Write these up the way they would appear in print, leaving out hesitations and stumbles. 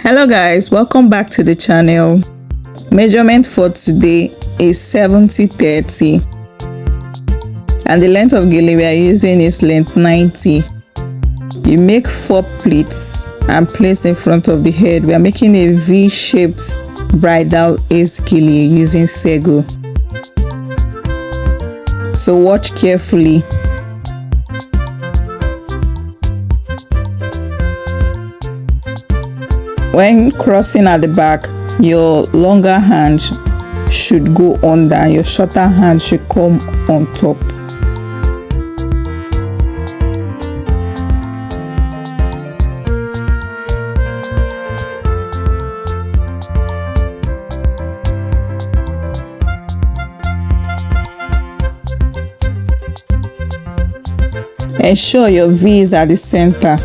Hello guys, welcome back to the channel. Measurement for today is 70/30 and the length of gele we are using is length 90. You make 4 pleats and place in front of the head. We are making a V-shaped bridal ace gele using Sego. So watch carefully. When crossing at the back, your longer hand should go under, your shorter hand should come on top. Ensure your V is at the center.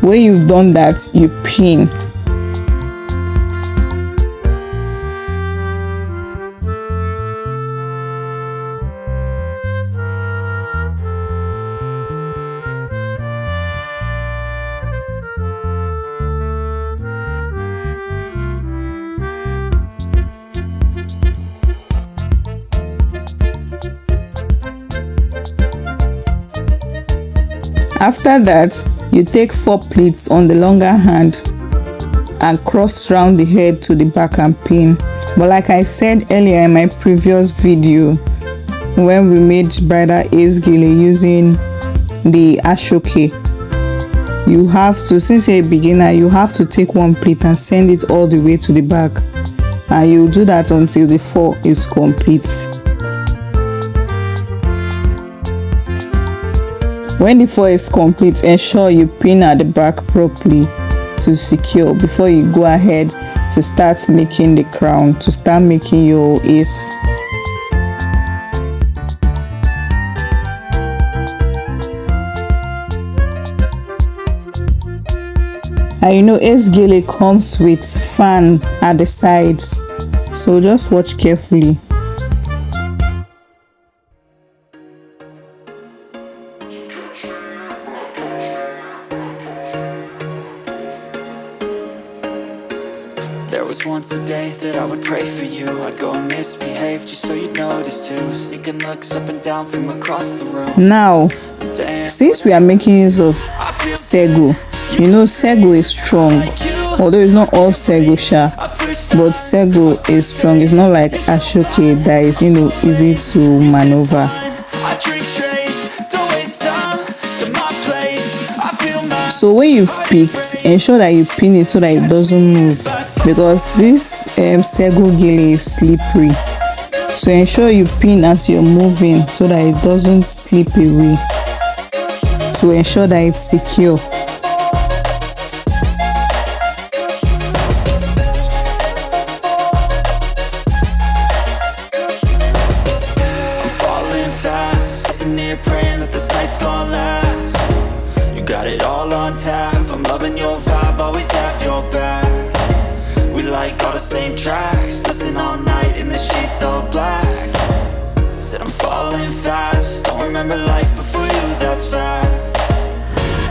When you've done that, you pin. After that, you take 4 pleats on the longer hand and cross round the head to the back and pin. But like I said earlier in my previous video, when we made Bridal Ace Gele using the ashoke, you have to, since you're a beginner, you have to take 1 pleat and send it all the way to the back, and you do that until the 4 is complete. When the 4 is complete, ensure you pin at the back properly to secure before you go ahead to start making the crown, to start making your ace. And you know, ace gele comes with fan at the sides, so just watch carefully. There was once a day that I would pray for you. I'd go and misbehave just so you'd notice too. Sneaking looks up and down from across the room. Now, since we are making use of Sego, you know Sego is strong. Although it's not all Sego but Sego is strong. It's not like ashoke that is, easy to maneuver. So when you've picked, ensure that you pin it so that it doesn't move, because this Sego gele is slippery. So ensure you pin as you're moving so that it doesn't slip away, to ensure that it's secure. I'm falling fast, sitting here praying that this night's gonna last. Got it all on tap, I'm loving your vibe, always have your back. We like all the same tracks, listen all night in the sheets all black. Said I'm falling fast, don't remember life before you, that's fact.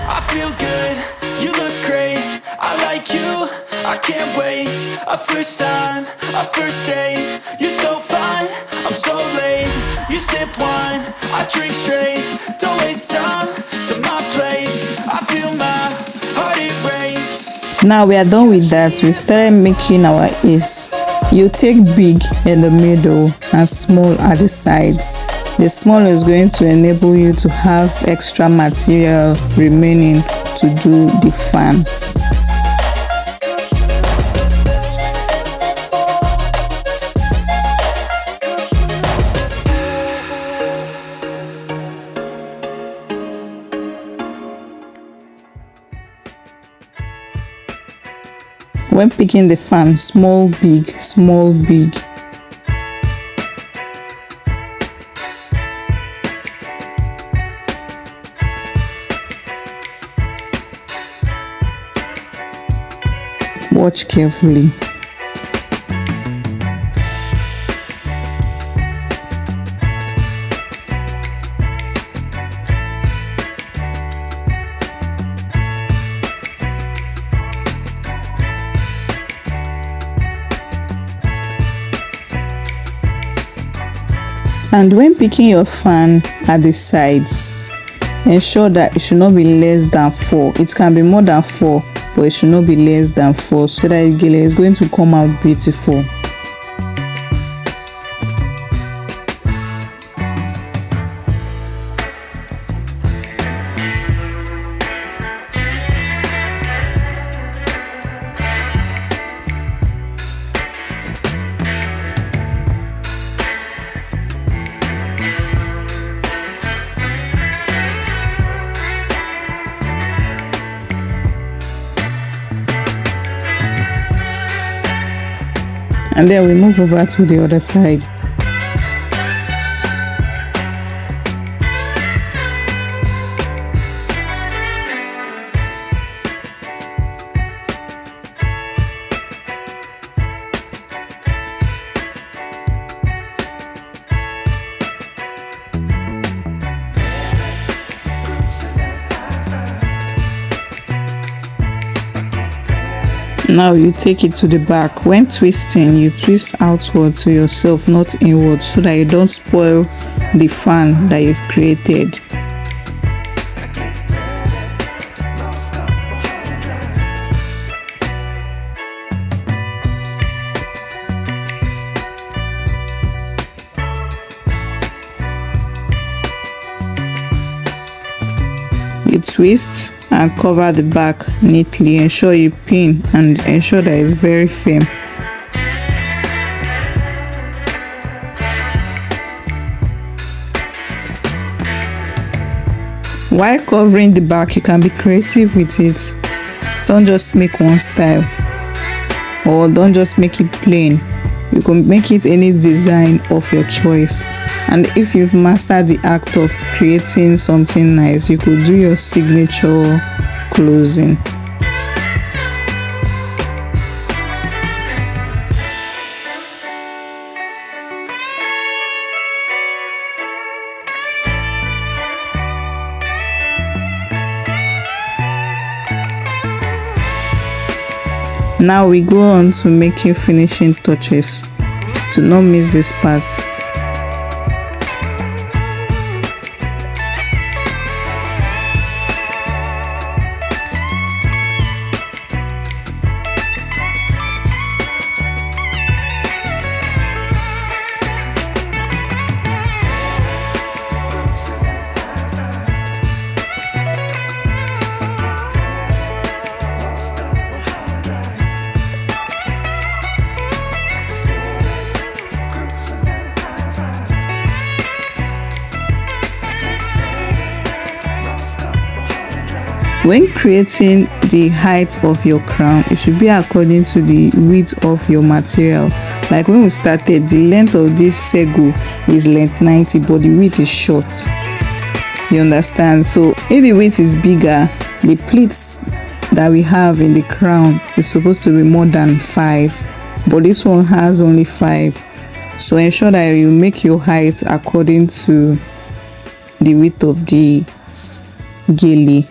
I feel good, you look great, I like you, I can't wait. A first time, a first date, you're so fine, I'm so late. You sip wine, I drink straight, don't waste time to my place. I feel my heart erase. Now we are done with that. We've started making our ace. You take big in the middle and small at the sides. The small is going to enable you to have extra material remaining to do the fan. When picking the fan, small, big, small, big. Watch carefully. And when picking your fan at the sides, ensure that it should not be less than 4. It can be more than 4, but it should not be less than 4, so that the gele is going to come out beautiful. And then we move over to the other side. Now you take it to the back. When twisting, you twist outward to yourself, not inward, so that you don't spoil the fan that you've created. You twist and cover the back neatly. Ensure you pin and ensure that it's very firm. While covering the back, you can be creative with it. Don't just make one style, or don't just make it plain. You can make it any design of your choice. And if you've mastered the act of creating something nice, you could do your signature closing. Now we go on to making finishing touches. Do not miss this part. When creating the height of your crown, it should be according to the width of your material. Like when we started, the length of this Sego is length 90, but the width is short. You understand? So if the width is bigger, the pleats that we have in the crown is supposed to be more than 5, but this one has only 5. So ensure that you make your height according to the width of the gele.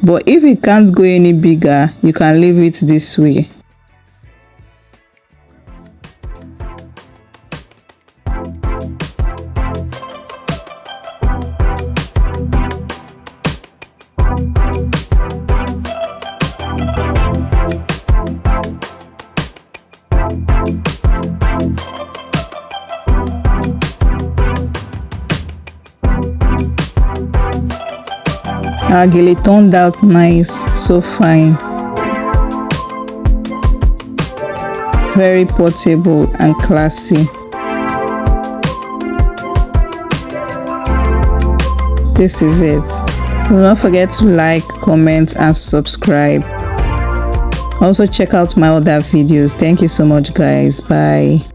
But if it can't go any bigger, you can leave it this way. Our gele turned out nice, so fine, very portable and classy. This is it. Do not forget to like, comment and subscribe. Also check out my other videos. Thank you so much guys. Bye.